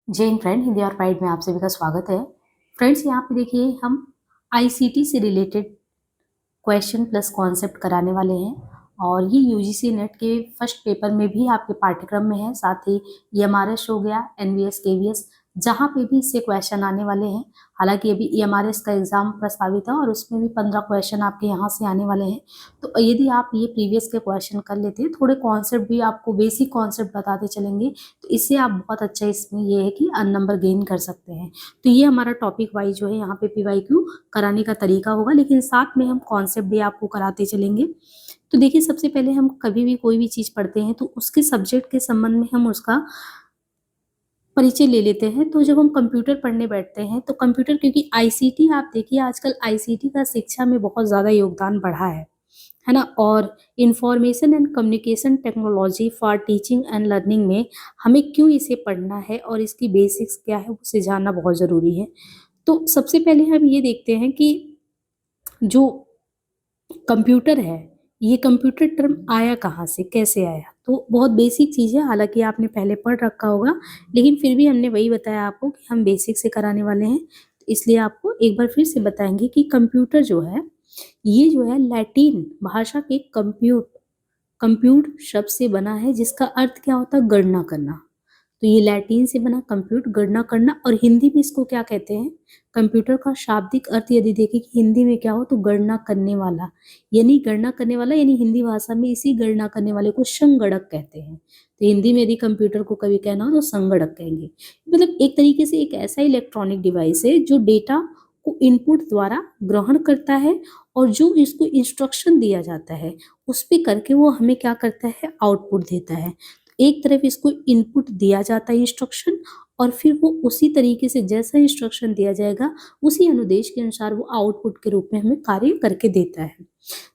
Jain friend Hindi और pride में आप सभी का स्वागत है। फ्रेंड्स, यहाँ पे देखिए हम आईसीटी से रिलेटेड क्वेश्चन प्लस कॉन्सेप्ट कराने वाले हैं और ये यूजीसी नेट के फर्स्ट पेपर में भी आपके पाठ्यक्रम में है। साथ ही ईएमआरएस हो गया, एनवीएस, केवीएस, जहाँ पे भी इससे क्वेश्चन आने वाले हैं। हालांकि अभी ईएमआरएस का एग्जाम प्रस्तावित है और उसमें भी 15 क्वेश्चन आपके यहाँ से आने वाले हैं। तो यदि आप ये प्रीवियस के क्वेश्चन कर लेते हैं, थोड़े कॉन्सेप्ट भी आपको बेसिक कॉन्सेप्ट बताते चलेंगे, तो इससे आप बहुत अच्छा इसमें ये है कि नंबर गेन कर सकते हैं। तो ये हमारा टॉपिक वाइज जो है यहाँ पे पीवाईक्यू कराने का तरीका होगा, लेकिन साथ में हम कॉन्सेप्ट भी आपको कराते चलेंगे। तो देखिए, सबसे पहले हम कभी भी कोई भी चीज पढ़ते हैं तो उसके सब्जेक्ट के संबंध में हम उसका परिचय ले लेते हैं। तो जब हम कंप्यूटर पढ़ने बैठते हैं तो कंप्यूटर, क्योंकि आईसीटी, आप देखिए आजकल आईसीटी का शिक्षा में बहुत ज्यादा योगदान बढ़ा है ना। और information and communication technology for teaching and learning में हमें क्यों इसे पढ़ना है और इसकी बेसिक्स क्या है उसे जानना बहुत जरूरी है। तो सबसे पहले हम ये देखते हैं कि जो कंप्यूटर है, ये कंप्यूटर टर्म आया कहाँ से, कैसे आया। तो बहुत बेसिक चीज है, हालांकि आपने पहले पढ़ रखा होगा, लेकिन फिर भी हमने वही बताया आपको कि हम बेसिक से कराने वाले हैं, तो इसलिए आपको एक बार फिर से बताएंगे कि कंप्यूटर जो है, ये जो है लैटिन भाषा के कंप्यूट शब्द से बना है, जिसका अर्थ क्या होता है, गणना करना। तो ये लैटिन से बना कंप्यूट, गणना करना। और हिंदी में इसको क्या कहते हैं, कंप्यूटर का शाब्दिक अर्थ यदि देखें कि हिंदी में क्या हो, तो गणना करने वाला, यानी गणना करने वाला, यानी हिंदी भाषा में इसी गणना करने वाले को संगणक कहते हैं। तो हिंदी में यदि कंप्यूटर को कभी कहना हो तो संगणक कहेंगे। मतलब एक तरीके से एक ऐसा इलेक्ट्रॉनिक डिवाइस है जो डेटा को इनपुट द्वारा ग्रहण करता है और जो इसको इंस्ट्रक्शन दिया जाता है उस पे करके वो हमें क्या करता है, आउटपुट देता है। एक तरफ इसको इनपुट दिया जाता है इंस्ट्रक्शन, और फिर वो उसी तरीके से जैसा इंस्ट्रक्शन दिया जाएगा उसी अनुदेश के अनुसार वो आउटपुट के रूप में हमें कार्य करके देता है।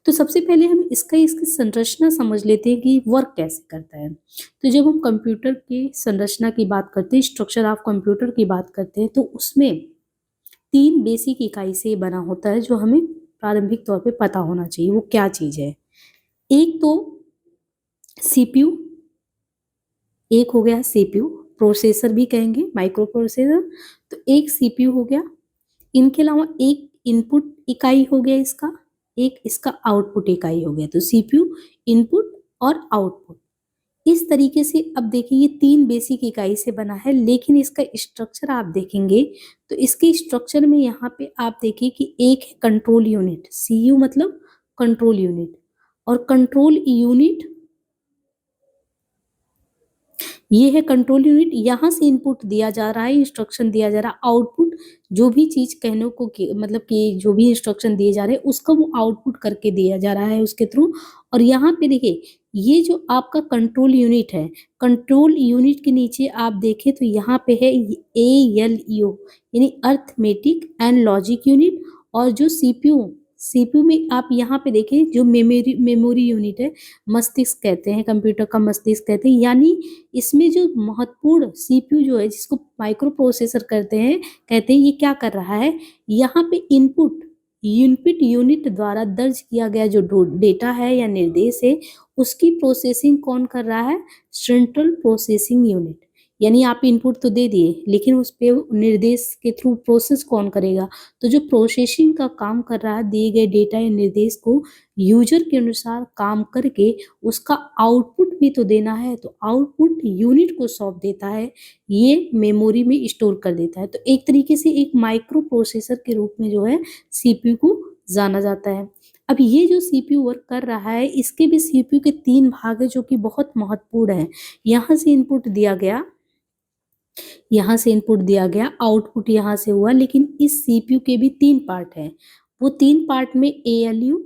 तो सबसे पहले हम इसकी संरचना समझ लेते हैं कि वर्क कैसे करता है। तो जब हम कंप्यूटर की संरचना की बात करते हैं, स्ट्रक्चर ऑफ कंप्यूटर की बात करते हैं, तो उसमें 3 बेसिक इकाई से बना होता है जो हमें प्रारंभिक तौर पे पता होना चाहिए। वो क्या चीज है, एक तो सीपीयू, एक हो गया सीपीयू, प्रोसेसर भी कहेंगे, माइक्रो प्रोसेसर। तो एक सीपीयू हो गया, इनके अलावा एक इनपुट इकाई हो गया इसका, एक इसका आउटपुट इकाई हो गया। तो सीपीयू, इनपुट और आउटपुट, इस तरीके से। अब देखिए ये 3 बेसिक इकाई से बना है, लेकिन इसका स्ट्रक्चर आप देखेंगे तो इसके स्ट्रक्चर में यहाँ पे आप देखिए कि एक है कंट्रोल यूनिट, सीयू मतलब कंट्रोल यूनिट। और कंट्रोल यूनिट, ये है कंट्रोल यूनिट, यहाँ से इनपुट दिया जा रहा है, इंस्ट्रक्शन दिया जा रहा है, आउटपुट जो भी चीज कहने को मतलब कि जो भी इंस्ट्रक्शन दिए जा रहे हैं उसका वो आउटपुट करके दिया जा रहा है उसके थ्रू। और यहाँ पे देखिए ये जो आपका कंट्रोल यूनिट है, कंट्रोल यूनिट के नीचे आप देखें तो यहाँ पे है ALU, यानी अर्थमेटिक एंड लॉजिक यूनिट। और जो सीपीयू में आप यहाँ पे देखें जो मेमोरी यूनिट है, मस्तिष्क कहते हैं, कंप्यूटर का मस्तिष्क कहते हैं। यानी इसमें जो महत्वपूर्ण सीपीयू जो है, जिसको माइक्रो प्रोसेसर कहते हैं ये क्या कर रहा है, यहाँ पे इनपुट यूनिट द्वारा दर्ज किया गया जो डेटा है या निर्देश है उसकी प्रोसेसिंग कौन कर रहा है, सेंट्रल प्रोसेसिंग यूनिट। यानी आप इनपुट तो दे दिए, लेकिन उस पे निर्देश के थ्रू प्रोसेस कौन करेगा। तो जो प्रोसेसिंग का काम कर रहा है, दिए गए डेटा या निर्देश को यूजर के अनुसार काम करके उसका आउटपुट भी तो देना है, तो आउटपुट यूनिट को सौंप देता है, ये मेमोरी में स्टोर कर देता है। तो एक तरीके से एक माइक्रो प्रोसेसर के रूप में जो है सीपीयू को जाना जाता है। अब ये जो सीपीयू वर्क कर रहा है, इसके भी सीपीयू के 3 भाग है जो कि बहुत महत्वपूर्ण है। यहाँ से इनपुट दिया गया, यहाँ से इनपुट दिया गया, आउटपुट यहाँ से हुआ, लेकिन इस सीपीयू के भी 3 पार्ट हैं। वो 3 पार्ट में ALU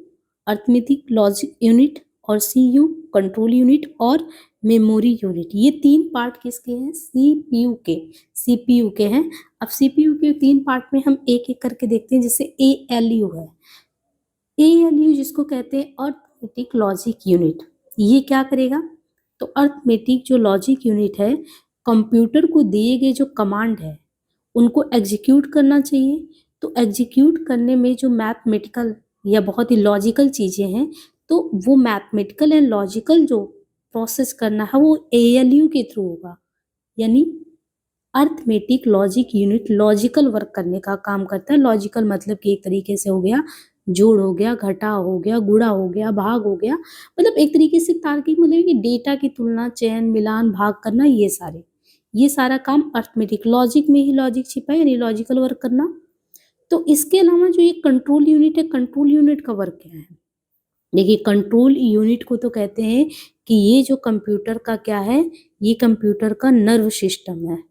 अर्थमेटिक लॉजिक यूनिट और CU कंट्रोल यूनिट और मेमोरी यूनिट, ये 3 पार्ट किसके हैं, सीपीयू के हैं। अब सीपीयू के 3 पार्ट में हम एक एक करके देखते हैं। जैसे ALU है, ALU जिसको कहते हैं अर्थमेटिक लॉजिक यूनिट, ये क्या करेगा, तो अर्थमेटिक जो लॉजिक यूनिट है, कंप्यूटर को दिए गए जो कमांड है उनको एग्जीक्यूट करना चाहिए। तो एग्जीक्यूट करने में जो मैथमेटिकल या बहुत ही लॉजिकल चीजें हैं, तो वो मैथमेटिकल एंड लॉजिकल जो प्रोसेस करना है वो ALU के थ्रू होगा। यानी arithmetic logic unit logical work करने का काम करता है। लॉजिकल मतलब कि एक तरीके से हो गया जोड़, हो गया घटा, हो गया गुणा, हो गया भाग, हो गया मतलब एक तरीके से तार्किक मतलब कि डेटा की तुलना, चयन, मिलान, भाग करना, ये सारा काम अर्थमेटिक लॉजिक में ही लॉजिक छिपा है, यानी लॉजिकल वर्क करना। तो इसके अलावा जो ये कंट्रोल यूनिट है, कंट्रोल यूनिट का वर्क क्या है? देखिए कंट्रोल यूनिट को तो कहते हैं कि ये जो कंप्यूटर का क्या है, ये कंप्यूटर का नर्व सिस्टम है।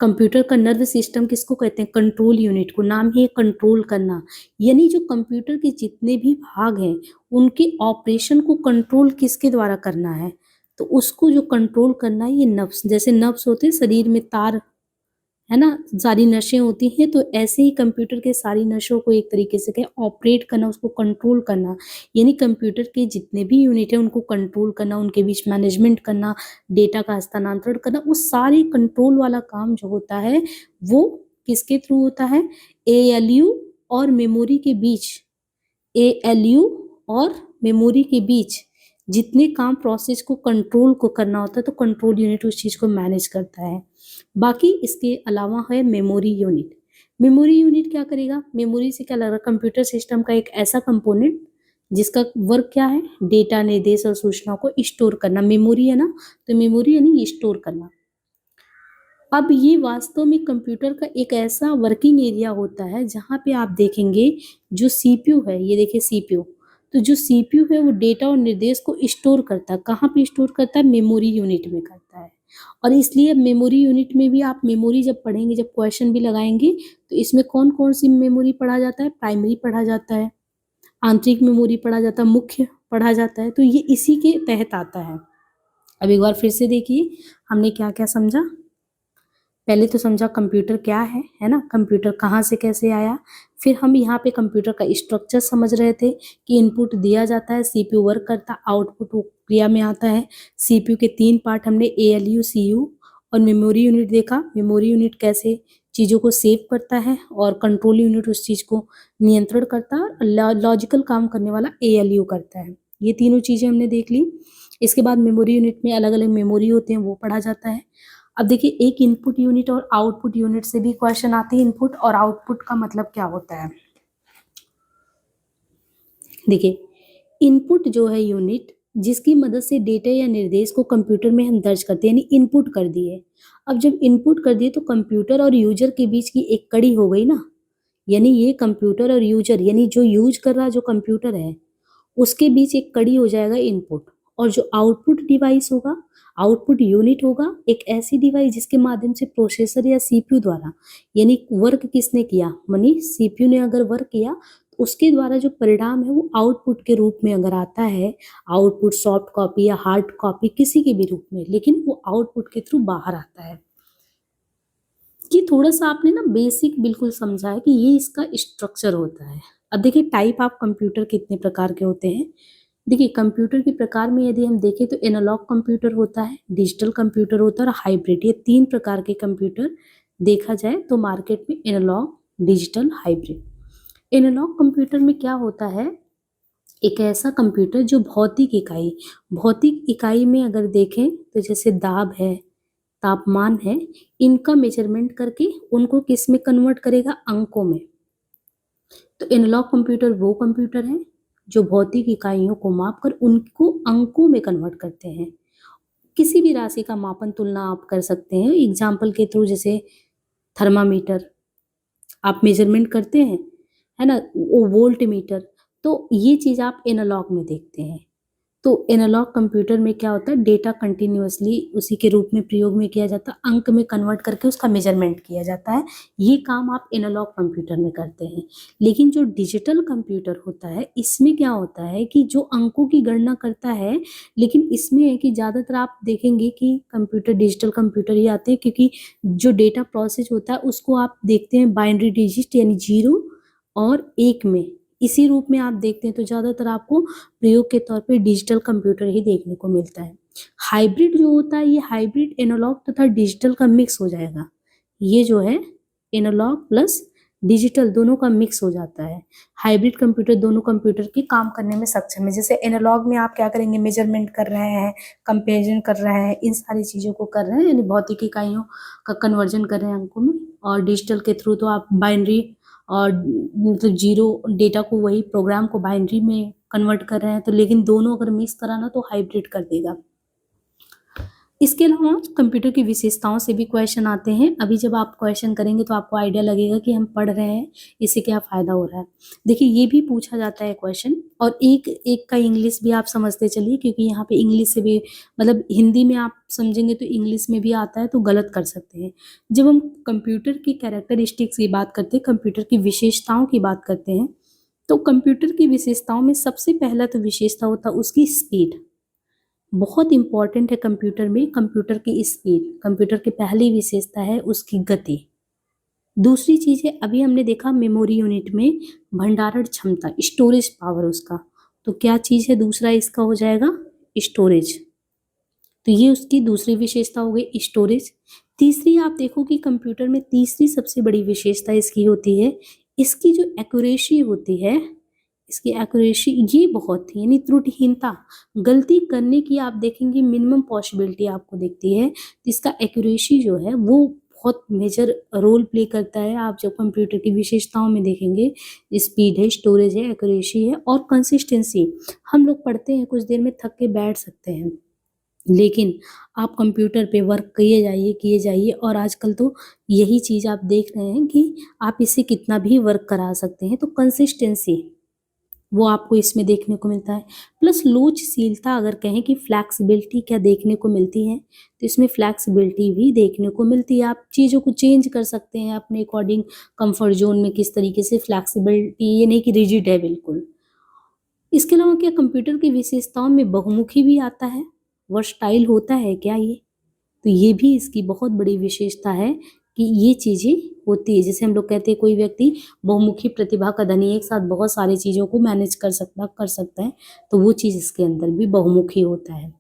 कंप्यूटर का नर्व सिस्टम किसको कहते हैं? कंट्रोल यूनिट को। नाम ही है कंट्रोल करना, यानी जो कंप्यूटर के जितने भी भाग हैं उनके ऑपरेशन को कंट्रोल किसके द्वारा करना है? तो उसको जो कंट्रोल करना है ये नर्व्स, जैसे नर्व्स होते हैं शरीर में तार, है ना, सारी नसें होती हैं, तो ऐसे ही कंप्यूटर के सारी नसों को एक तरीके से क्या ऑपरेट करना, उसको कंट्रोल करना, यानी कंप्यूटर के जितने भी यूनिट है उनको कंट्रोल करना, उनके बीच मैनेजमेंट करना, डेटा का हस्तांतरण करना, वो सारी कंट्रोल वाला काम जो होता है वो किसके थ्रू होता है? एएलयू और मेमोरी के बीच, एएलयू और मेमोरी के बीच जितने काम प्रोसेस को कंट्रोल को करना होता है तो कंट्रोल यूनिट उस चीज़ को मैनेज करता है। बाकी इसके अलावा है मेमोरी यूनिट। मेमोरी यूनिट क्या करेगा? मेमोरी से क्या लग रहा है? कंप्यूटर सिस्टम का एक ऐसा कंपोनेंट जिसका वर्क क्या है? डेटा, निर्देश और सूचनाओं को स्टोर करना। मेमोरी है ना, तो मेमोरी यानी स्टोर करना। अब ये वास्तव में कंप्यूटर का एक ऐसा वर्किंग एरिया होता है जहाँ पे आप देखेंगे जो सीपीयू है, ये देखिए सीपीयू, तो जो सीपीयू है वो डेटा और निर्देश को स्टोर करता है। कहाँ पे स्टोर करता है? मेमोरी यूनिट में करता है। और इसलिए मेमोरी यूनिट में भी आप मेमोरी जब पढ़ेंगे, जब क्वेश्चन भी लगाएंगे, तो इसमें कौन कौन सी मेमोरी पढ़ा जाता है? प्राइमरी पढ़ा जाता है, आंतरिक मेमोरी पढ़ा जाता है, मुख्य पढ़ा जाता है, तो ये इसी के तहत आता है। अब एक बार फिर से देखिए हमने क्या क्या समझा। पहले तो समझा कंप्यूटर क्या है ना, कंप्यूटर कहाँ से कैसे आया। फिर हम यहाँ पे कंप्यूटर का स्ट्रक्चर समझ रहे थे कि इनपुट दिया जाता है, सीपीयू वर्क करता है, आउटपुट क्रिया में आता है। सीपीयू के 3 पार्ट हमने एएलयू, सीयू और मेमोरी यूनिट देखा। मेमोरी यूनिट कैसे चीज़ों को सेव करता है और कंट्रोल यूनिट उस चीज़ को नियंत्रण करता है, लॉजिकल काम करने वाला एएलयू करता है। ये तीनों चीज़ें हमने देख ली। इसके बाद मेमोरी यूनिट में अलग अलग मेमोरी होते हैं, वो पढ़ा जाता है। अब देखिए एक इनपुट यूनिट और आउटपुट यूनिट से भी क्वेश्चन आते हैं। इनपुट और आउटपुट का मतलब क्या होता है? देखिए इनपुट जो है यूनिट जिसकी मदद से डेटा या निर्देश को कंप्यूटर में हम दर्ज करते हैं, यानी इनपुट कर दिए। अब जब इनपुट कर दिए तो कंप्यूटर और यूजर के बीच की एक कड़ी हो गई ना, यानी ये कंप्यूटर और यूजर, यानी जो यूज कर रहा जो कंप्यूटर है उसके बीच एक कड़ी हो जाएगा इनपुट। और जो आउटपुट डिवाइस होगा, आउटपुट यूनिट होगा, एक ऐसी डिवाइस जिसके माध्यम से प्रोसेसर या सीपीयू द्वारा, यानी वर्क किसने किया, मानी सीपीयू ने अगर वर्क किया तो उसके द्वारा जो परिणाम है वो आउटपुट के रूप में अगर आता है, आउटपुट सॉफ्ट कॉपी या हार्ड कॉपी किसी के भी रूप में, लेकिन वो आउटपुट के थ्रू बाहर आता है। ये थोड़ा सा आपने ना बेसिक बिल्कुल समझा है कि ये इसका स्ट्रक्चर होता है। अब देखिए टाइप ऑफ कंप्यूटर कितने प्रकार के होते हैं। देखिए कंप्यूटर के प्रकार में यदि हम देखें तो एनालॉग कंप्यूटर होता है, डिजिटल कंप्यूटर होता है और हाइब्रिड, ये 3 प्रकार के कंप्यूटर देखा जाए तो मार्केट में analogue, digital, hybrid. Analogue computer में क्या होता है? एक ऐसा कंप्यूटर जो भौतिक इकाई में अगर देखें तो जैसे दाब है, तापमान है, इनका मेजरमेंट करके उनको किस में कन्वर्ट करेगा? अंकों में। तो एनालॉग कंप्यूटर वो कंप्यूटर है जो भौतिक इकाइयों को मापकर उनको अंकों में कन्वर्ट करते हैं। किसी भी राशि का मापन, तुलना आप कर सकते हैं एग्जाम्पल के थ्रू, जैसे थर्मामीटर आप मेजरमेंट करते हैं, है ना, वो वोल्ट मीटर, तो ये चीज़ आप एनालॉग में देखते हैं। तो एनालॉग कंप्यूटर में क्या होता है? डेटा कंटिन्यूअसली उसी के रूप में प्रयोग में किया जाता है, अंक में कन्वर्ट करके उसका मेजरमेंट किया जाता है। ये काम आप एनालॉग कंप्यूटर में करते हैं। लेकिन जो डिजिटल कंप्यूटर होता है इसमें क्या होता है कि जो अंकों की गणना करता है, लेकिन इसमें है कि ज़्यादातर आप देखेंगे कि कंप्यूटर डिजिटल कंप्यूटर ही आते हैं, क्योंकि जो डेटा प्रोसेस होता है उसको आप देखते हैं बाइनरी डिजिट यानी 0 और 1 में, इसी रूप में आप देखते हैं, तो ज़्यादातर आपको प्रयोग के तौर पे डिजिटल कंप्यूटर ही देखने को मिलता है। हाइब्रिड जो होता है ये हाइब्रिड एनालॉग तथा डिजिटल का मिक्स हो जाएगा। ये जो है एनालॉग प्लस डिजिटल दोनों का मिक्स हो जाता है। हाइब्रिड कंप्यूटर दोनों कंप्यूटर के काम करने में सक्षम है। जैसे एनालॉग में आप क्या करेंगे, मेजरमेंट कर रहे हैं, कंपेरिजन कर रहे हैं, इन सारी चीज़ों को कर रहे हैं, यानी भौतिक इकाइयों का कन्वर्जन कर रहे हैं अंकों में। और डिजिटल के थ्रू तो आप बाइनरी और मतलब जीरो डेटा को, वही प्रोग्राम को बाइनरी में कन्वर्ट कर रहे हैं। तो लेकिन दोनों अगर मिक्स कराना तो हाइब्रिड कर देगा। इसके अलावा कंप्यूटर की विशेषताओं से भी क्वेश्चन आते हैं। अभी जब आप क्वेश्चन करेंगे तो आपको आइडिया लगेगा कि हम पढ़ रहे हैं, इससे क्या फ़ायदा हो रहा है। देखिए ये भी पूछा जाता है क्वेश्चन, और एक एक का इंग्लिश भी आप समझते चलिए, क्योंकि यहाँ पे इंग्लिश से भी मतलब हिंदी में आप समझेंगे तो इंग्लिश में भी आता है, तो गलत कर सकते हैं। जब हम कंप्यूटर की कैरेक्टरिस्टिक्स की बात करते हैं, कंप्यूटर की विशेषताओं की बात करते हैं, तो कंप्यूटर की विशेषताओं में सबसे पहला तो विशेषता होता है उसकी स्पीड। बहुत इंपॉर्टेंट है कंप्यूटर में कंप्यूटर की स्पीड। कंप्यूटर की पहली विशेषता है उसकी गति। दूसरी चीज़ है, अभी हमने देखा मेमोरी यूनिट में भंडारण क्षमता, स्टोरेज पावर उसका, तो क्या चीज़ है दूसरा इसका हो जाएगा स्टोरेज। तो ये उसकी दूसरी विशेषता हो गई स्टोरेज। तीसरी आप देखो कि कंप्यूटर में तीसरी सबसे बड़ी विशेषता इसकी होती है इसकी जो एक्यूरेसी होती है, इसकी एक्यूरेसी ये बहुत थी, यानी त्रुटिहीनता, गलती करने की आप देखेंगे मिनिमम पॉसिबिलिटी आपको दिखती है। तो इसका एक्यूरेसी जो है वो बहुत मेजर रोल प्ले करता है। आप जब कंप्यूटर की विशेषताओं में देखेंगे, स्पीड है, स्टोरेज है, एक्यूरेसी है और कंसिस्टेंसी। हम लोग पढ़ते हैं, कुछ देर में थक के बैठ सकते हैं, लेकिन आप कंप्यूटर पे वर्क किए जाइए और आजकल तो यही चीज़ आप देख रहे हैं कि आप इससे कितना भी वर्क करा सकते हैं। तो कंसिस्टेंसी वो आपको इसमें देखने को मिलता है। प्लस लोचशीलता, अगर कहें कि फ्लैक्सिबिलिटी क्या देखने को मिलती है, तो इसमें फ्लैक्सिबिलिटी भी देखने को मिलती है। आप चीज़ों को चेंज कर सकते हैं अपने अकॉर्डिंग, कंफर्ट जोन में किस तरीके से फ्लैक्सिबिलिटी, ये नहीं कि रिजिड है बिल्कुल। इसके अलावा क्या कंप्यूटर की विशेषताओं में बहुमुखी भी आता है, वर्सटाइल होता है क्या ये, तो ये भी इसकी बहुत बड़ी विशेषता है कि ये चीज़ें होती है। जैसे हम लोग कहते हैं कोई व्यक्ति बहुमुखी प्रतिभा का धनी, एक साथ बहुत सारी चीज़ों को मैनेज कर सकता है, तो वो चीज़ इसके अंदर भी बहुमुखी होता है।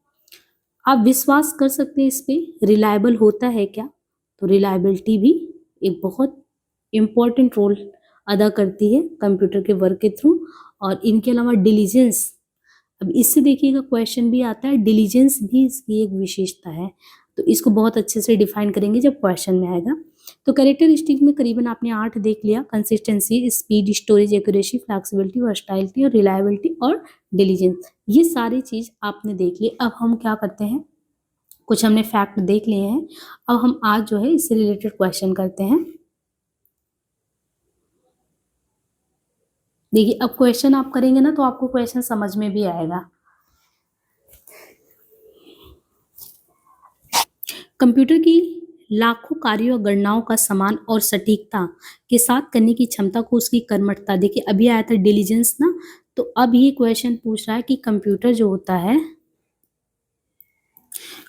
आप विश्वास कर सकते हैं इस पे, रिलायबल होता है क्या, तो रिलायबिलिटी भी एक बहुत इम्पॉर्टेंट रोल अदा करती है कंप्यूटर के वर्क के थ्रू। और इनके अलावा डिलीजेंस, अब इससे देखिएगा क्वेश्चन भी आता है, डिलीजेंस भी इसकी एक विशेषता है, तो इसको बहुत अच्छे से डिफाइन करेंगे जब क्वेश्चन में आएगा। तो कैरेक्टरिस्टिक में करीबन आपने 8 देख लिया, consistency, speed, storage, accuracy, flexibility, versatility और रिलायबिलिटी और डिलीजेंस, ये सारी चीज़ आपने देख ली। अब हम क्या करते हैं, कुछ हमने फैक्ट देख लिए हैं, अब हम आज जो है इससे रिलेटेड क्वेश्चन करते हैं। देखिए अब क्वेश्चन आप करेंगे ना तो आपको क्वेश्चन समझ में भी आएगा। कंप्यूटर की लाखों कार्यों और गणनाओं का समान और सटीकता के साथ करने की क्षमता को उसकी कर्मठता, देखिए अभी आया था डिलीजेंस ना, तो अब ये क्वेश्चन पूछ रहा है कि कंप्यूटर जो होता है,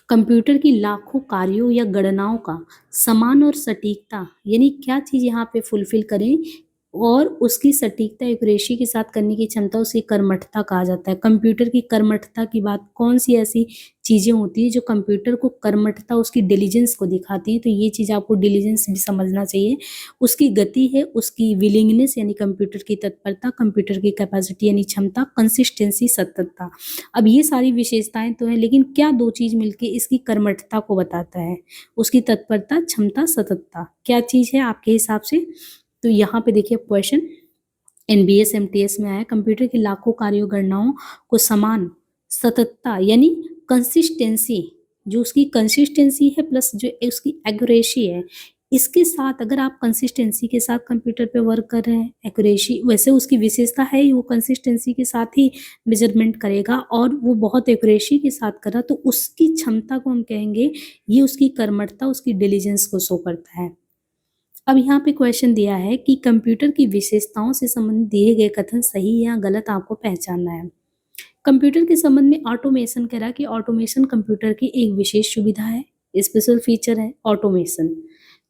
कंप्यूटर की लाखों कार्यों या गणनाओं का समान और सटीकता, यानी क्या चीज़ यहाँ पे फुलफिल करें और उसकी सटीकता, एक्यूरेसी के साथ करने की क्षमता, उसे कर्मठता कहा जाता है। कंप्यूटर की कर्मठता की बात, कौन सी ऐसी चीज़ें होती है जो कंप्यूटर को कर्मठता, उसकी डिलीजेंस को दिखाती हैं, तो ये चीज़ आपको डिलीजेंस भी समझना चाहिए। उसकी गति है, उसकी विलिंगनेस यानी कंप्यूटर की तत्परता, कंप्यूटर की कैपेसिटी यानी क्षमता, कंसिस्टेंसी, सततता। अब ये सारी विशेषताएं तो हैं, लेकिन क्या दो चीज़ मिलके इसकी कर्मठता को बताता है, उसकी तत्परता, क्षमता, सततता, क्या चीज़ है आपके हिसाब से। तो यहाँ पे देखिए क्वेश्चन एनबीएस एमटीएस में आया, कंप्यूटर की लाखों कार्यों गणनाओं को समान सततता यानी कंसिस्टेंसी, जो उसकी कंसिस्टेंसी है प्लस जो उसकी एक्यूरेसी है, इसके साथ अगर आप कंसिस्टेंसी के साथ कंप्यूटर पे वर्क कर रहे हैं, एक्यूरेसी वैसे उसकी विशेषता है ही, वो कंसिस्टेंसी के साथ ही मेजरमेंट करेगा और वो बहुत एक्यूरेसी के साथ कर रहा, तो उसकी क्षमता को हम कहेंगे, ये उसकी कर्मठता, उसकी डिलीजेंस को शो करता है। अब यहाँ पे क्वेश्चन दिया है कि कंप्यूटर की विशेषताओं से संबंधित दिए गए कथन सही या गलत आपको पहचानना है। कंप्यूटर के संबंध में ऑटोमेशन कह रहा है कि ऑटोमेशन कंप्यूटर की एक विशेष सुविधा है, स्पेशल फीचर है ऑटोमेशन।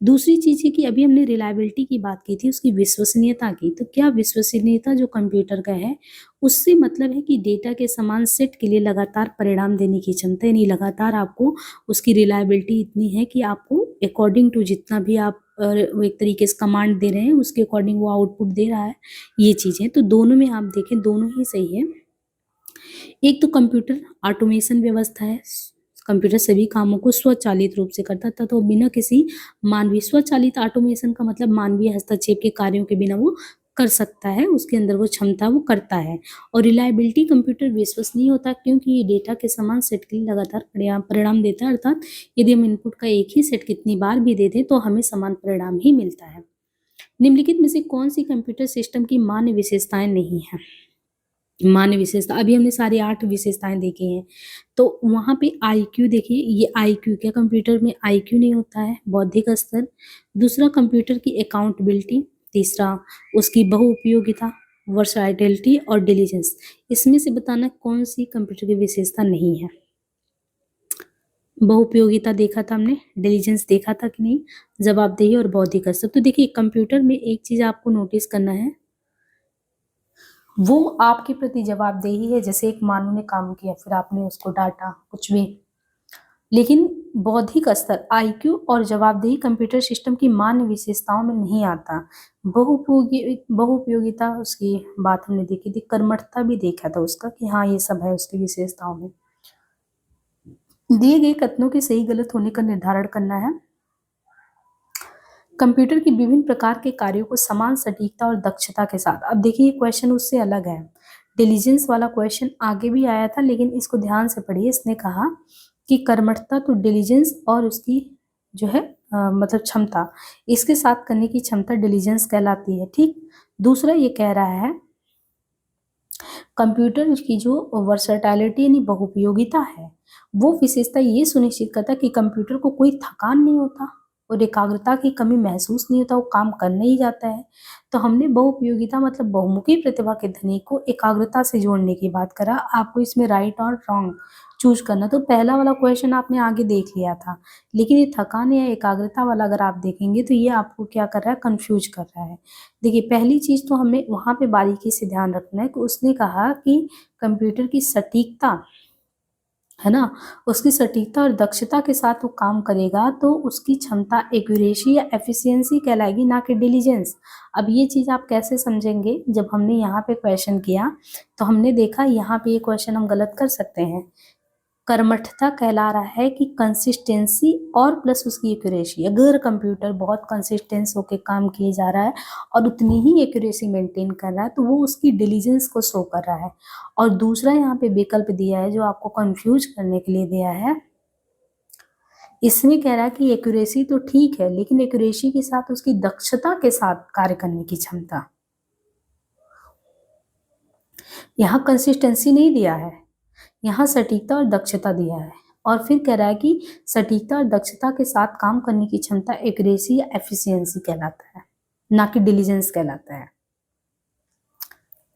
दूसरी चीज़ है कि अभी हमने रिलायबिलिटी की बात की थी, उसकी विश्वसनीयता की। तो क्या विश्वसनीयता जो कंप्यूटर का है, उससे मतलब है कि डेटा के समान सेट के लिए लगातार परिणाम देने की क्षमता, यानी लगातार आपको उसकी रिलायबिलिटी इतनी है कि आपको अकॉर्डिंग टू जितना भी आप वो एक तरीके से कमांड दे रहे हैं, उसके अकॉर्डिंग वो आउटपुट दे रहा है, ये चीज़ें। तो दोनों में आप देखें, दोनों ही सही है। एक तो कंप्यूटर ऑटोमेशन व्यवस्था है, कंप्यूटर सभी कामों को स्वचालित रूप से करता था, तो बिना किसी मानवीय, स्वचालित ऑटोमेशन का मतलब मानवीय हस्तक्षेप के कार्यों के बिना वो कर सकता है, उसके अंदर वो क्षमता वो करता है। और रिलायबिलिटी, कंप्यूटर विश्वसनीय होता है क्योंकि ये डेटा के समान सेट के लिए लगातार परिणाम देता है, अर्थात यदि हम इनपुट का एक ही सेट कितनी बार भी दे दें तो हमें समान परिणाम ही मिलता है। निम्नलिखित में से कौन सी कंप्यूटर सिस्टम की मान्य विशेषताएं नहीं है? मान्य विशेषता, अभी हमने सारी 8 विशेषताएं देखी हैं। तो वहाँ पे आईक्यू देखिए, ये आईक्यू क्या, कंप्यूटर में आईक्यू नहीं होता है, बौद्धिक स्तर। दूसरा, कंप्यूटर की अकाउंटेबिलिटी। तीसरा, उसकी बहुउपयोगिता, वर्सैटिलिटी और डिलीजेंस। इसमें से बताना कौन सी कंप्यूटर की विशेषता नहीं है। बहुउपयोगिता देखा था हमने, डिलीजेंस देखा था कि नहीं, जवाबदेही और बौद्धिक स्तर। तो देखिए कंप्यूटर में एक चीज आपको नोटिस करना है, वो आपके प्रति जवाबदेही है, जैसे एक मानव ने काम किया फिर आपने उसको डांटा, कुछ भी। लेकिन बौद्धिक स्तर, आईक्यू और जवाबदेही कंप्यूटर सिस्टम की मान्य विशेषताओं में नहीं आता। बहुउपयोगिता उसकी बात हमने देखी थी, कर्मठता भी देखा था उसका कि हाँ ये सब है उसकी विशेषताओं में। दिए गए कथनों के सही गलत होने का निर्धारण करना है। कंप्यूटर की विभिन्न प्रकार के कार्यों को समान सटीकता और दक्षता के साथ, अब देखिए ये क्वेश्चन उससे अलग है, डिलीजेंस वाला क्वेश्चन आगे भी आया था, लेकिन इसको ध्यान से पढ़िए। इसने कहा कि कर्मठता तो डिलीजेंस और उसकी जो है मतलब क्षमता, इसके साथ करने की क्षमता डिलीजेंस कहलाती है, ठीक। दूसरा ये कह रहा है कंप्यूटर की जो वर्सटैलिटी यानी बहुउपयोगिता है, वो विशेषता ये सुनिश्चित करता है कि कंप्यूटर को कोई थकान नहीं होता और एकाग्रता की कमी महसूस नहीं होता, वो काम करने ही जाता है। तो हमने बहुउपयोगिता मतलब बहुमुखी प्रतिभा के धनी को एकाग्रता से जोड़ने की बात करा। आपको इसमें राइट और रॉन्ग चूज करना। तो पहला वाला क्वेश्चन आपने आगे देख लिया था, लेकिन ये थकान या एकाग्रता वाला अगर आप देखेंगे तो ये आपको क्या कर रहा है, कंफ्यूज कर रहा है। देखिए पहली चीज तो हमें वहां पे बारीकी से ध्यान रखना है कि उसने कहा कि कंप्यूटर की सटीकता है ना, उसकी सटीकता और दक्षता के साथ वो काम करेगा, तो उसकी क्षमता एक्यूरेसी या एफिशिएंसी कहलाएगी, ना कि डिलीजेंस। अब ये चीज आप कैसे समझेंगे, जब हमने यहाँ पे क्वेश्चन किया तो हमने देखा यहाँ पे ये क्वेश्चन हम गलत कर सकते हैं। कर्मठता कहला रहा है कि कंसिस्टेंसी और प्लस उसकी एक्यूरेसी, अगर कंप्यूटर बहुत कंसिस्टेंस होके काम किए जा रहा है और उतनी ही एक्यूरेसी मेंटेन कर रहा है, तो वो उसकी डिलीजेंस को शो कर रहा है। और दूसरा यहाँ पे विकल्प दिया है जो आपको कंफ्यूज करने के लिए दिया है, इसमें कह रहा है कि एक्यूरेसी तो ठीक है, लेकिन एक्यूरेसी के साथ उसकी दक्षता के साथ कार्य करने की क्षमता, यहाँ कंसिस्टेंसी नहीं दिया है, यहाँ सटीकता और दक्षता दिया है। और फिर कह रहा है कि सटीकता और दक्षता के साथ काम करने की क्षमता एक्यूरेसी या एफिशिएंसी कहलाता है, ना कि डिलीजेंस कहलाता है।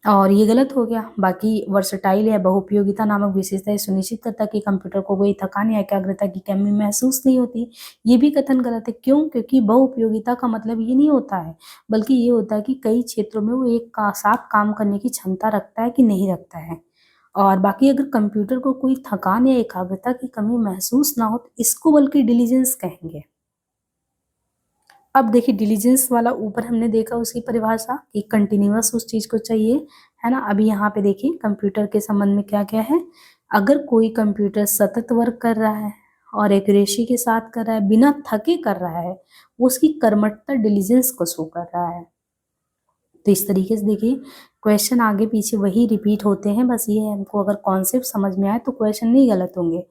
और ये गलत हो गया। बाकी वर्सटाइल या बहुउपयोगिता नामक विशेषता सुनिश्चित करता है कि कंप्यूटर को कोई थकान या एकाग्रता की कमी महसूस नहीं होती। ये भी कथन गलत है। क्यों? क्योंकि बहुउपयोगिता का मतलब ये नहीं होता है, बल्कि ये होता है कि कई क्षेत्रों में वो एक साथ काम करने की क्षमता रखता है कि नहीं रखता है। और बाकी अगर कंप्यूटर को कोई थकान या एकाग्रता की कमी महसूस ना हो तो इसको बल्कि डिलीजेंस कहेंगे। अब देखिए डिलीजेंस वाला ऊपर हमने देखा उसकी परिभाषा कि कंटिन्यूअस उस चीज को चाहिए, है ना। अभी यहाँ पे देखिए कंप्यूटर के संबंध में क्या क्या है। अगर कोई कंप्यूटर सतत वर्क कर रहा है और एक्यूरेसी के साथ कर रहा है, बिना थके कर रहा है, वो उसकी कर्मठता डिलीजेंस को शो कर रहा है। तो इस तरीके से देखिए क्वेश्चन आगे पीछे वही रिपीट होते हैं, बस ये है हमको अगर कॉन्सेप्ट समझ में आए तो क्वेश्चन नहीं गलत होंगे।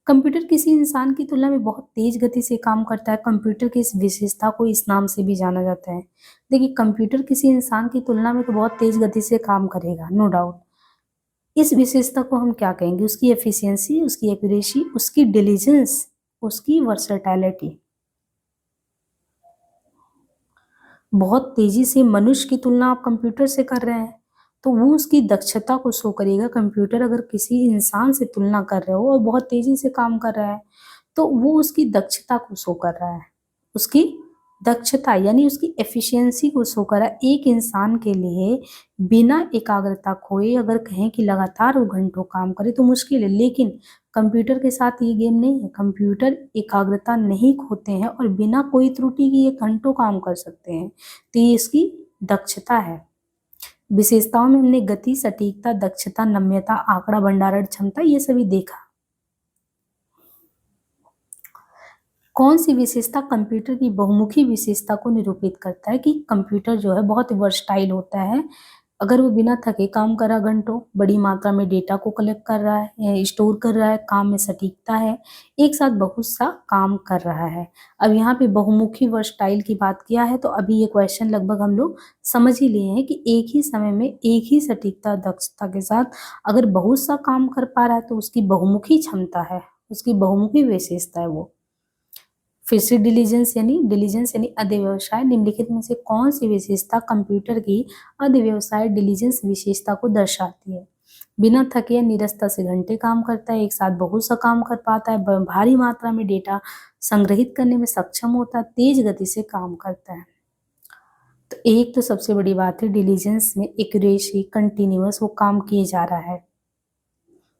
कंप्यूटर किसी इंसान की तुलना में बहुत तेज गति से काम करता है। कंप्यूटर की इस विशेषता को इस नाम से भी जाना जाता है। देखिए कंप्यूटर किसी इंसान की तुलना में तो बहुत तेज गति से काम करेगा, नो डाउट। इस विशेषता को हम क्या कहेंगे? उसकी एफिशिएंसी, उसकी एक्यूरेसी, उसकी डिलीजेंस, उसकी वर्सेटैलिटी। बहुत तेजी से मनुष्य की तुलना आप कंप्यूटर से कर रहे हैं तो वो उसकी दक्षता को शो करेगा। कंप्यूटर अगर किसी इंसान से तुलना कर रहे हो और बहुत तेजी से काम कर रहा है तो वो उसकी दक्षता को शो कर रहा है। उसकी दक्षता यानी उसकी एफिशिएंसी को शो करा। एक इंसान के लिए बिना एकाग्रता खोए अगर कहें कि लगातार वो घंटों काम करे तो मुश्किल है, लेकिन कंप्यूटर के साथ ये गेम नहीं है। कंप्यूटर एकाग्रता नहीं खोते हैं और बिना कोई त्रुटि के ये घंटों काम कर सकते हैं। तो ये इसकी दक्षता है। विशेषताओं में हमने गति, सटीकता, दक्षता, नम्यता, आंकड़ा भंडारण क्षमता ये सभी देखा। कौन सी विशेषता कंप्यूटर की बहुमुखी विशेषता को निरूपित करता है कि कंप्यूटर जो है बहुत वर्सटाइल होता है। अगर वो बिना थके काम कर रहा घंटों, बड़ी मात्रा में डेटा को कलेक्ट कर रहा है, स्टोर कर रहा है, काम में सटीकता है, एक साथ बहुत सा काम कर रहा है। अब यहाँ पे बहुमुखी वर्सटाइल की बात किया है तो अभी ये क्वेश्चन लगभग हम लोग समझ ही लिए हैं कि एक ही समय में एक ही सटीकता दक्षता के साथ अगर बहुत सा काम कर पा रहा है तो उसकी बहुमुखी क्षमता है, उसकी बहुमुखी विशेषता है वो। फिर से डिलीजेंस यानी अध्यवसाय। निम्नलिखित में से कौन सी विशेषता कंप्यूटर की अध्यवसाय डिलीजेंस विशेषता को दर्शाती है? बिना थके या निरस्ता से घंटे काम करता है, एक साथ बहुत सा काम कर पाता है, भारी मात्रा में डेटा संग्रहित करने में सक्षम होता है, तेज गति से काम करता है। तो एक तो सबसे बड़ी बात है डिलीजेंस में एक्यूरेसी, कंटिन्यूअस वो काम किए जा रहा है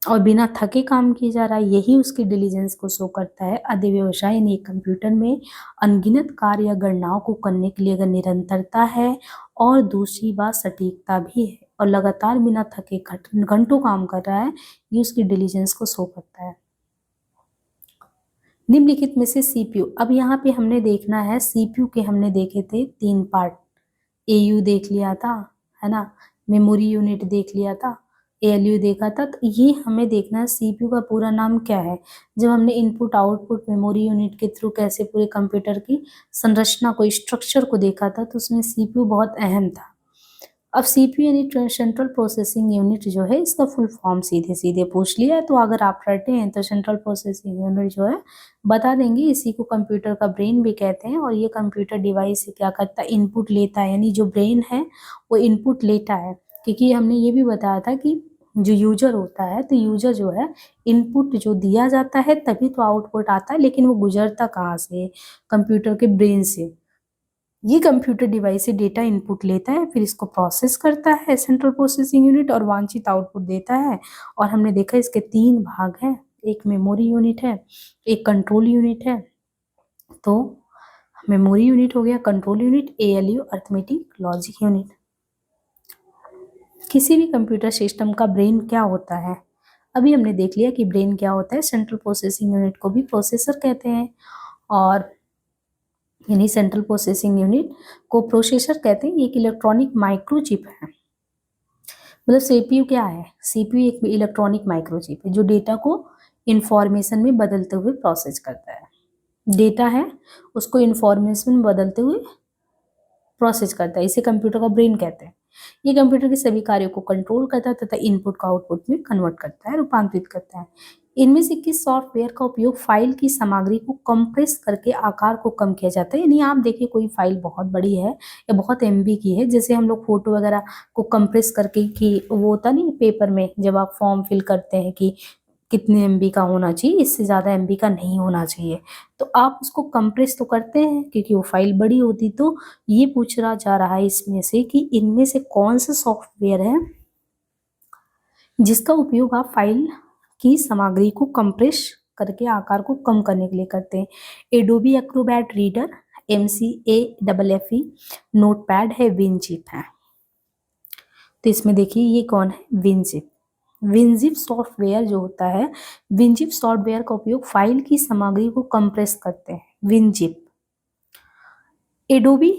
और बिना थके काम किया जा रहा है, यही उसकी डिलीजेंस को शो करता है। अध्यवसाय यानी कंप्यूटर में अनगिनत कार्य या गणनाओं को करने के लिए अगर निरंतरता है और दूसरी बात सटीकता भी है और लगातार बिना थके घंटों काम कर रहा है, ये उसकी डिलीजेंस को शो करता है। निम्नलिखित में से सीपीयू, अब यहाँ पे हमने देखना है सीपीयू के हमने देखे थे 3 पार्ट। एयू देख लिया था, है ना, मेमोरी यूनिट देख लिया था, एएलयू देखा था। तो ये हमें देखना है सीपीयू का पूरा नाम क्या है। जब हमने इनपुट आउटपुट मेमोरी यूनिट के थ्रू कैसे पूरे कंप्यूटर की संरचना को, स्ट्रक्चर को देखा था, तो उसमें सीपीयू बहुत अहम था। अब सीपीयू यानी सेंट्रल प्रोसेसिंग यूनिट जो है, इसका फुल फॉर्म सीधे सीधे पूछ लिया है तो अगर आप रटे हैं तो सेंट्रल प्रोसेसिंग यूनिट जो है बता देंगे। इसी को कंप्यूटर का ब्रेन भी कहते हैं और ये कंप्यूटर डिवाइस से क्या करता है, इनपुट लेता है, यानी जो ब्रेन है वो इनपुट लेता है। क्योंकि हमने ये भी बताया था कि जो यूजर होता है तो यूजर जो है इनपुट जो दिया जाता है तभी तो आउटपुट आता है, लेकिन वो गुजरता कहाँ से, कंप्यूटर के ब्रेन से। ये कंप्यूटर डिवाइस से डेटा इनपुट लेता है, फिर इसको प्रोसेस करता है सेंट्रल प्रोसेसिंग यूनिट और वांछित आउटपुट देता है। और हमने देखा इसके 3 भाग हैं, एक मेमोरी यूनिट है, एक कंट्रोल यूनिट है। तो मेमोरी यूनिट हो गया, control unit, ALU arithmetic logic unit. किसी भी कंप्यूटर सिस्टम का ब्रेन क्या होता है? अभी हमने देख लिया कि ब्रेन क्या होता है। सेंट्रल प्रोसेसिंग यूनिट को भी प्रोसेसर कहते हैं और यानी सेंट्रल प्रोसेसिंग यूनिट को प्रोसेसर कहते हैं। एक इलेक्ट्रॉनिक माइक्रोचिप है। मतलब सीपीयू क्या है? सीपीयू एक इलेक्ट्रॉनिक माइक्रोचिप है जो डेटा को इंफॉर्मेशन में बदलते हुए प्रोसेस करता है। डेटा है उसको इंफॉर्मेशन में बदलते हुए प्रोसेस करता है, इसे कंप्यूटर का ब्रेन कहते हैं। ये कंप्यूटर के सभी कार्यों को कंट्रोल करता है तथा इनपुट को आउटपुट में कन्वर्ट करता है, रूपांतरित करता है। इनमें से किस सॉफ्टवेयर का उपयोग फाइल की सामग्री को कंप्रेस करके आकार को कम किया जाता है? यानी आप देखिए कोई फाइल बहुत बड़ी है या बहुत एमबी की है, जैसे हम लोग फोटो वगैरह को कंप्रेस करके, कि वो होता नहीं पेपर में जब आप फॉर्म फिल करते हैं कि कितने एमबी का होना चाहिए, इससे ज़्यादा एमबी का नहीं होना चाहिए, तो आप उसको कंप्रेस तो करते हैं क्योंकि वो फाइल बड़ी होती। तो ये पूछा जा रहा है इसमें से कि इनमें से कौन सा सॉफ्टवेयर है जिसका उपयोग आप फाइल की सामग्री को कंप्रेस करके आकार को कम करने के लिए करते हैं? Adobe Acrobat reader, MCAFFE, notepad है, विनजिप है। तो इसमें देखिए ये कौन है? विनजिप। विनजिप सॉफ्टवेयर जो होता है, विनजिप सॉफ्टवेयर का उपयोग फाइल की सामग्री को कंप्रेस करते हैं, WinZip. Adobe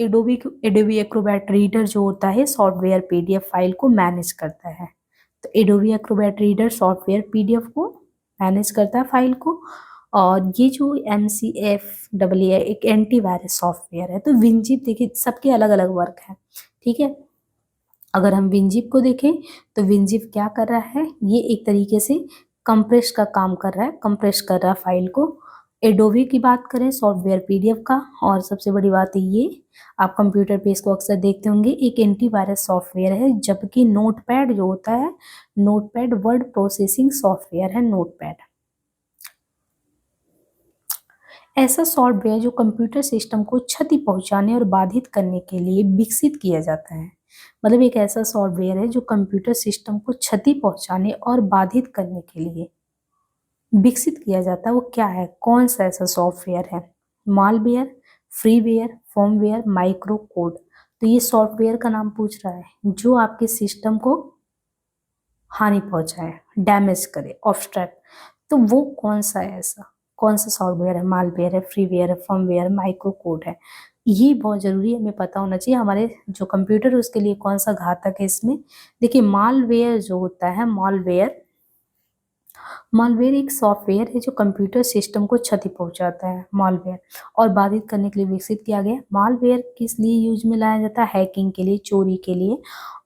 Adobe Acrobat reader जो होता है सॉफ्टवेयर पीडीएफ फाइल को मैनेज करता है। तो Adobe Acrobat reader software PDF को मैनेज करता है फाइल को। और ये जो MCAFFE एक एंटीवायरस सॉफ्टवेयर है। तो विनजिप देखिए सबके अलग अलग वर्क है, ठीक है। अगर हम विनजिप को देखें तो विनजिप क्या कर रहा है, ये एक तरीके से कंप्रेस का काम कर रहा है, कंप्रेस कर रहा है फाइल को। एडोबी की बात करें सॉफ्टवेयर पीडीएफ का, और सबसे बड़ी बात है ये आप कंप्यूटर पे इसको अक्सर देखते होंगे, एक एंटीवायरस सॉफ्टवेयर है। जबकि नोटपैड जो होता है, नोटपैड वर्ड प्रोसेसिंग सॉफ्टवेयर है, नोटपैड। ऐसा सॉफ्टवेयर जो कंप्यूटर सिस्टम को क्षति पहुंचाने और बाधित करने के लिए विकसित किया जाता है। मतलब एक ऐसा सॉफ्टवेयर है जो कंप्यूटर सिस्टम को क्षति पहुंचाने और बाधित करने के लिए विकसित किया जाता है, वो क्या है, कौन सा ऐसा सॉफ्टवेयर है? Malware, freeware, firmware, micro code. तो ये सॉफ्टवेयर का नाम पूछ रहा है जो आपके सिस्टम को हानि पहुंचाए, डैमेज करे, ऑब्स्ट्रैक्ट। तो वो कौन सा है ऐसा, कौन सा सॉफ्टवेयर है? मालवेयर है, फ्रीवेयर है, फर्मवेयर, माइक्रो कोड है। ये बहुत जरूरी है, हमें पता होना चाहिए हमारे जो कंप्यूटर है उसके लिए कौन सा घातक है इसमें। देखिए मालवेयर जो होता है, मालवेयर एक सॉफ्टवेयर है जो कंप्यूटर सिस्टम को क्षति पहुंचाता है, मालवेयर, और बाधित करने के लिए विकसित किया गया। मालवेयर किस लिए यूज में लाया जाता है? हैकिंग के लिए, चोरी के लिए।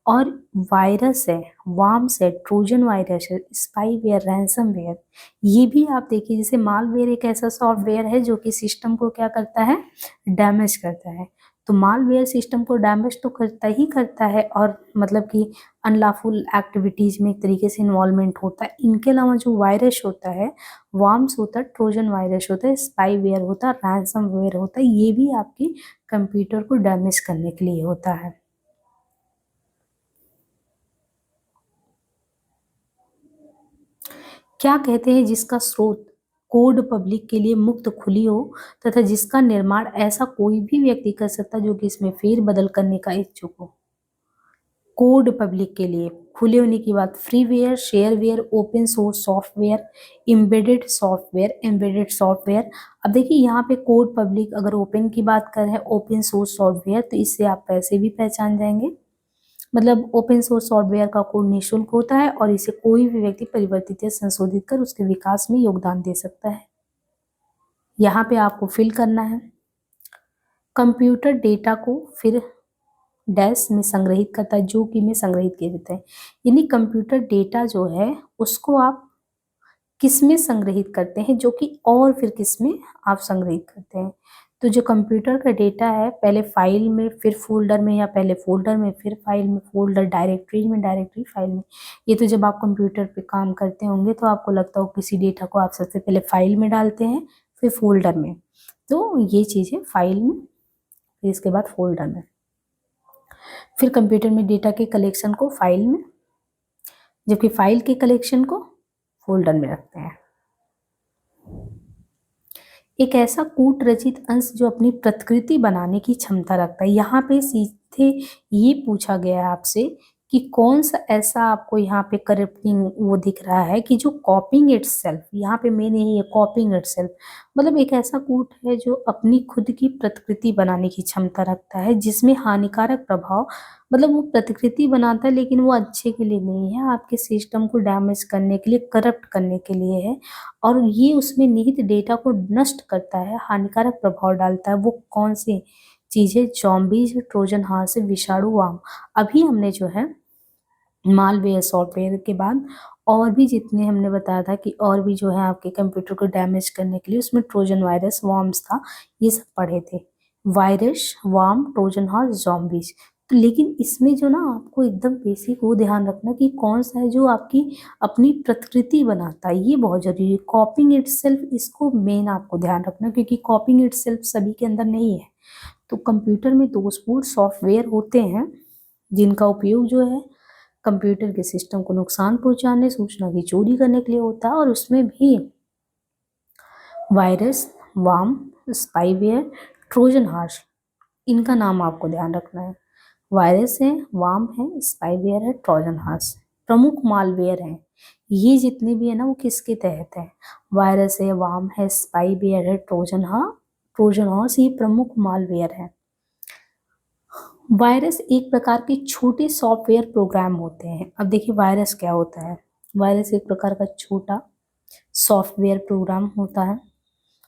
और वायरस है, वार्म्स है, ट्रोजन वायरस है, स्पाईवेयर, रैंसमवेयर। ये भी आप देखिए, जैसे मालवेयर एक ऐसा सॉफ्टवेयर है जो कि सिस्टम को क्या करता है, डैमेज करता है। तो मालवेयर सिस्टम को डैमेज तो करता ही करता है, और मतलब कि अनलॉफुल एक्टिविटीज में एक तरीके से इन्वॉल्वमेंट होता है। इनके अलावा जो वायरस होता है, वार्म्स होता है, ट्रोजन वायरस होता है, स्पाईवेयर होता है, रैंसमवेयर होता है, ये भी आपके कंप्यूटर को डैमेज करने के लिए होता है। क्या कहते हैं जिसका स्रोत कोड पब्लिक के लिए मुक्त खुली हो तथा जिसका निर्माण ऐसा कोई भी व्यक्ति कर सकता जो कि इसमें फेर बदल करने का इच्छुक हो? कोड पब्लिक के लिए खुले होने की बात, freeware, shareware, open source software, embedded software. अब देखिए यहाँ पे कोड पब्लिक, अगर ओपन की बात कर रहे हैं, ओपन सोर्स सॉफ्टवेयर, तो इससे आप पैसे भी पहचान जाएंगे। मतलब ओपन सोर्स सॉफ्टवेयर का कोड निःशुल्क होता है और इसे कोई भी व्यक्ति परिवर्तित या संशोधित कर उसके विकास में योगदान दे सकता है। यहाँ पे आपको फिल करना है। कंप्यूटर डेटा को फिर डैश में संग्रहित करता है, जो कि में संग्रहित किए जाते हैं। यानी कंप्यूटर डेटा जो है उसको आप किस में संग्रहित करते हैं, जो कि और फिर किस में आप संग्रहित करते हैं। तो जो कंप्यूटर का डेटा है, पहले फाइल में, फिर फोल्डर में, या पहले फोल्डर में, फिर फाइल में, फोल्डर, डायरेक्टरी में, डायरेक्टरी, फाइल में। ये तो जब आप कंप्यूटर पे काम करते होंगे तो आपको लगता हो किसी डेटा को आप सबसे पहले फाइल में डालते हैं, फिर फोल्डर में। तो ये चीज़ है फाइल में, फिर इसके बाद फोल्डर में। फिर कंप्यूटर में डेटा के कलेक्शन को फाइल में, जबकि फाइल के कलेक्शन को फोल्डर में रखते हैं। एक ऐसा कूट रचित अंश जो अपनी प्रतिकृति बनाने की क्षमता रखता है। यहाँ पे सीधे ये पूछा गया है आपसे कि कौन सा ऐसा आपको यहाँ पे करप्टिंग वो दिख रहा है कि जो कॉपिंग इटसेल्फ, यहाँ पे मेन यही है, कॉपिंग इटसेल्फ। मतलब एक ऐसा कूट है जो अपनी खुद की प्रतिकृति बनाने की क्षमता रखता है जिसमें हानिकारक प्रभाव, मतलब वो प्रतिकृति बनाता है लेकिन वो अच्छे के लिए नहीं है, आपके सिस्टम को डैमेज करने के लिए, करप्ट करने के लिए है। और ये उसमें निहित डेटा को नष्ट करता है, हानिकारक प्रभाव डालता है। वो कौन सी चीजें? जॉम्बीज, ट्रोजन हॉर्स, विषाणु, वाम। अभी हमने जो है मालवेयर सॉफ्टवेयर के बाद और भी जितने हमने बताया था कि और भी जो है आपके कंप्यूटर को डैमेज करने के लिए, उसमें ट्रोजन वायरस, वॉर्म्स था, ये सब पढ़े थे। Virus, warm, Trojan horse, zombies. तो लेकिन इसमें जो ना आपको एकदम बेसिक वो ध्यान रखना कि कौन सा है जो आपकी अपनी प्रतिकृति बनाता है, ये बहुत जरूरी है। कॉपिंग इटसेल्फ, इसको मेन आपको ध्यान रखना, क्योंकि कॉपिंग इटसेल्फ सभी के अंदर नहीं है। तो कंप्यूटर में दोषपूर्ण सॉफ्टवेयर होते हैं जिनका उपयोग जो है कंप्यूटर के सिस्टम को नुकसान पहुंचाने, सूचना की चोरी करने के लिए होता है। और उसमें भी virus, warm, spyware, Trojan horse, इनका नाम आपको ध्यान रखना है। वायरस है, वार्म है, स्पाईवेयर है, ट्रोजन हॉर्स प्रमुख मालवेयर हैं। ये जितने भी है ना वो किसके तहत है? वायरस है, वार्म है, स्पाईवेयर है, ट्रोजन हॉर्स, ये प्रमुख मालवेयर है। वायरस एक प्रकार के छोटे सॉफ्टवेयर प्रोग्राम होते हैं। अब देखिए वायरस क्या होता है। वायरस एक प्रकार का छोटा सॉफ्टवेयर प्रोग्राम होता है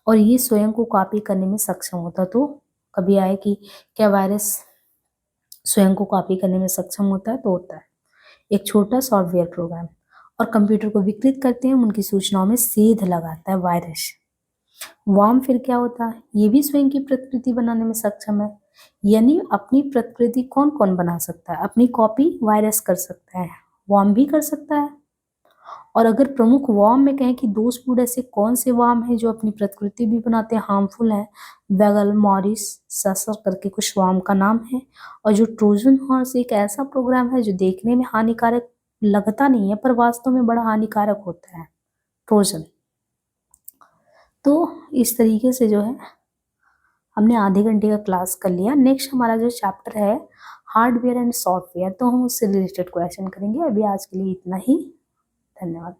और ये स्वयं को कॉपी करने में सक्षम होता है। तो कभी आए कि क्या वायरस स्वयं को कॉपी करने में सक्षम होता है? तो होता है। एक छोटा सॉफ्टवेयर प्रोग्राम, और कंप्यूटर को विकृत करते हैं, उनकी सूचनाओं में सेध लगाता है वायरस। वार्म फिर क्या होता है? ये भी स्वयं की प्रतिकृति बनाने में सक्षम है। यानी अपनी प्रतिकृति कौन कौन बना सकता है? अपनी कॉपी वायरस कर सकता है, वार्म भी कर सकता है, और अगर प्रमुख वार्म में कहें कि दोस्त फूड ऐसे कौन से वार्म हैं जो अपनी प्रकृति भी बनाते हैं हार्मफुल हैं, वेगल, मॉरिस, ससर करके कुछ वार्म का नाम है। और जो ट्रोजन हॉर्स एक ऐसा प्रोग्राम है जो देखने में हानिकारक लगता नहीं है पर वास्तव में बड़ा हानिकारक होता है, ट्रोजन। तो इस तरीके से जो है हमने आधे घंटे का क्लास कर लिया। नेक्स्ट हमारा जो चैप्टर है हार्डवेयर एंड सॉफ्टवेयर, तो हम उससे रिलेटेड क्वेश्चन करेंगे। अभी आज के लिए इतना ही, धन्यवाद।